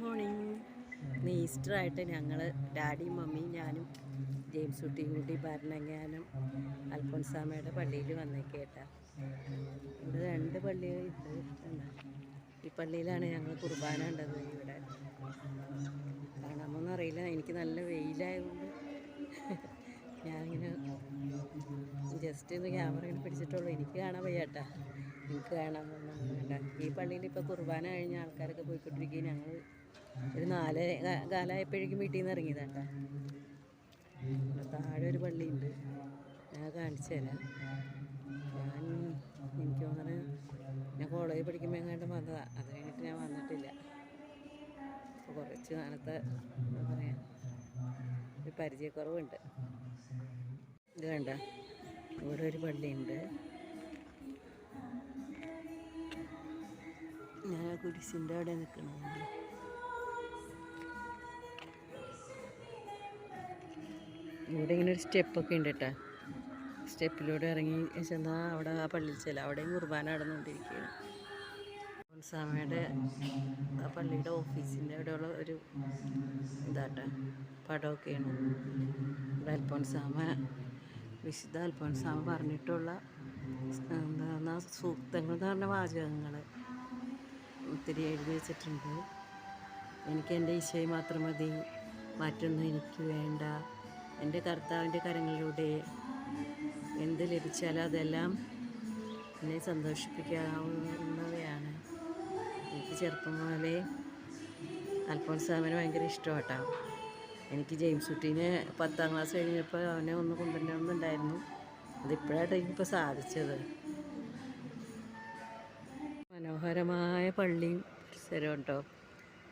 Morning. ഇന്ന് Easter ആയിട്ട് ഞങ്ങൾ ഡാഡിയും മമ്മിയും ഞാനും ജെയിംസ് കുട്ടിയും കൂടി ഭരണങ്ങാനം അൽഫോൻസാമ്മയുടെ പള്ളിയിൽ വന്നേക്കേട്ടാ. ഇവിടെ 2 പള്ളികളുണ്ട്. ഈ പള്ളിയിലാണ് ഞങ്ങൾ കുർബാന ഉണ്ടത്. ഇവിടെ കാണാമെന്ന് അറിയില്ല, എനിക്ക് നല്ല വെയിലായതുകൊണ്ട് ഞാനിങ്ങനെ ജസ്റ്റ് ഒന്ന് ക്യാമറ ഇങ്ങനെ പിടിച്ചിട്ടുള്ളൂ. എനിക്ക് കാണാൻ വയ്യാട്ടാ, എനിക്ക് കാണാൻ വേണ്ട. ഈ പള്ളിയിൽ ഇപ്പോൾ കുർബാന കഴിഞ്ഞ ആൾക്കാരൊക്കെ പോയിക്കൊണ്ടിരിക്കുകയും ഞങ്ങൾ ഒരു 4 കാലമായപ്പോഴേക്കും വീട്ടിൽ നിന്ന് ഇറങ്ങിയതാട്ടാ. താഴെ ഒരു പള്ളിയുണ്ട്, ഞാൻ കാണിച്ചു തരാം. എനിക്ക് തോന്നുന്നത് ഞാൻ കോളേജിൽ പഠിക്കുമ്പോൾ എങ്ങാണ്ട് വന്നതാണ്. അത് കഴിഞ്ഞിട്ട് ഞാൻ വന്നിട്ടില്ല. അപ്പോൾ കുറച്ച് കാലത്തെ എന്താ പറയുക, ഒരു പരിചയക്കുറവുണ്ട്. ഇത് വേണ്ട, ഇവിടെ ഒരു പള്ളിയുണ്ട്. ഞാൻ കുരിശിൻ്റെ അവിടെ നിൽക്കണത്. ഇവിടെ ഇങ്ങനെ ഒരു സ്റ്റെപ്പൊക്കെ ഉണ്ട് കേട്ടോ. സ്റ്റെപ്പിലൂടെ ഇറങ്ങി ചെന്നാൽ അവിടെ ആ പള്ളിയിൽ ചെല്ലാം. അവിടെയും കുർബാന നടന്നുകൊണ്ടിരിക്കുകയാണ്. അൽഫോൻസാമ്മയുടെ ആ പള്ളിയുടെ ഓഫീസിൻ്റെ അവിടെയുള്ള ഒരു ഇതാട്ടോ, പടമൊക്കെയാണ്. ഇവിടെ അൽഫോൻസാമ്മ, വിശുദ്ധ അൽഫോൻസാമ്മ പറഞ്ഞിട്ടുള്ള എന്താ സൂക്തങ്ങൾ എന്ന് പറഞ്ഞ വാചകങ്ങൾ ഒത്തിരി എഴുതി വെച്ചിട്ടുണ്ട്. എനിക്ക് എൻ്റെ ഈശോയെ മാത്രം മതി, മറ്റൊന്നും എനിക്ക് വേണ്ട, എൻ്റെ കർത്താവിൻ്റെ കരങ്ങളിലൂടെ എന്ത് ലഭിച്ചാലും അതെല്ലാം എന്നെ സന്തോഷിപ്പിക്കാവുന്നവയാണ്. എനിക്ക് ചെറുപ്പം മുതലേ അൽഫോൻസാമ്മനെ ഭയങ്കര ഇഷ്ടമാട്ടോ. എനിക്ക് ജെയിംസ് കുട്ടീനെ 10ാം ക്ലാസ് കഴിഞ്ഞപ്പോൾ അവനെ ഒന്ന് കൊണ്ടുവരണമെന്നുണ്ടായിരുന്നു. അതിപ്പോഴാണ് എനിക്കിപ്പോൾ സാധിച്ചത്. മനോഹരമായ പള്ളിയും പരിസരവും കേട്ടോ.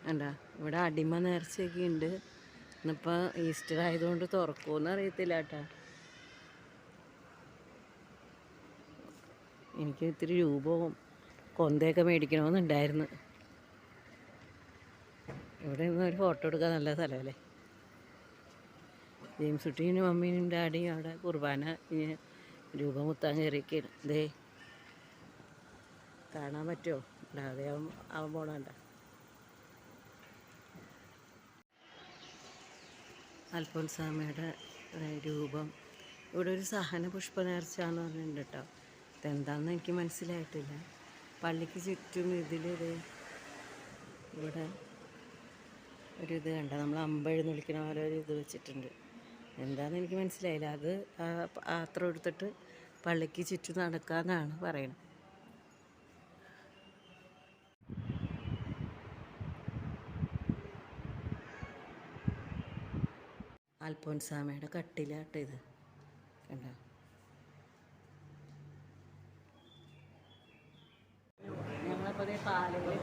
കണ്ടോ, ഇവിടെ അടിമ നേർച്ചയൊക്കെ ഉണ്ട്. ഇന്നിപ്പോൾ ഈസ്റ്റർ ആയതുകൊണ്ട് തുറക്കുമെന്ന് അറിയത്തില്ല കേട്ടോ. എനിക്ക് ഇത്തിരി രൂപവും കൊന്തയൊക്കെ മേടിക്കണമെന്നുണ്ടായിരുന്നു. ഇവിടെ നിന്ന് ഒരു ഫോട്ടോ എടുക്കാൻ നല്ല സ്ഥലമല്ലേ. ജെയിംസ് കുട്ടീനും മമ്മീനും ഡാഡിയും അവിടെ കുർബാന രൂപം കുത്താൻ കയറിയൊക്കെയാണ്. ദേ കാണാൻ പറ്റുമോ? അതെ, അവൻ പോണണ്ട. അൽഫോൻസാമ്മയുടെ രൂപം. ഇവിടെ ഒരു സഹന പുഷ്പ നേർച്ച എന്ന് പറഞ്ഞിട്ടുണ്ട് കേട്ടോ. ഇതെന്താണെന്ന് എനിക്ക് മനസ്സിലായിട്ടില്ല. പള്ളിക്ക് ചുറ്റും ഇതിലിത് ഇവിടെ ഒരു ഇത് കണ്ട, നമ്മൾ അമ്പെഴുന്ന് വിളിക്കണ പോലെ ഒരു ഇത് വെച്ചിട്ടുണ്ട്. എന്താണെന്ന് എനിക്ക് മനസ്സിലായില്ല. അത് പാത്രം എടുത്തിട്ട് പള്ളിക്ക് ചുറ്റും നടക്കാമെന്നാണ് പറയുന്നത്. അൽഫോൻസാമ്മയുടെ കട്ടിലാട്ടോ ഇത്, കണ്ടോ. ഞങ്ങളപ്പോൾ പാലയിൽ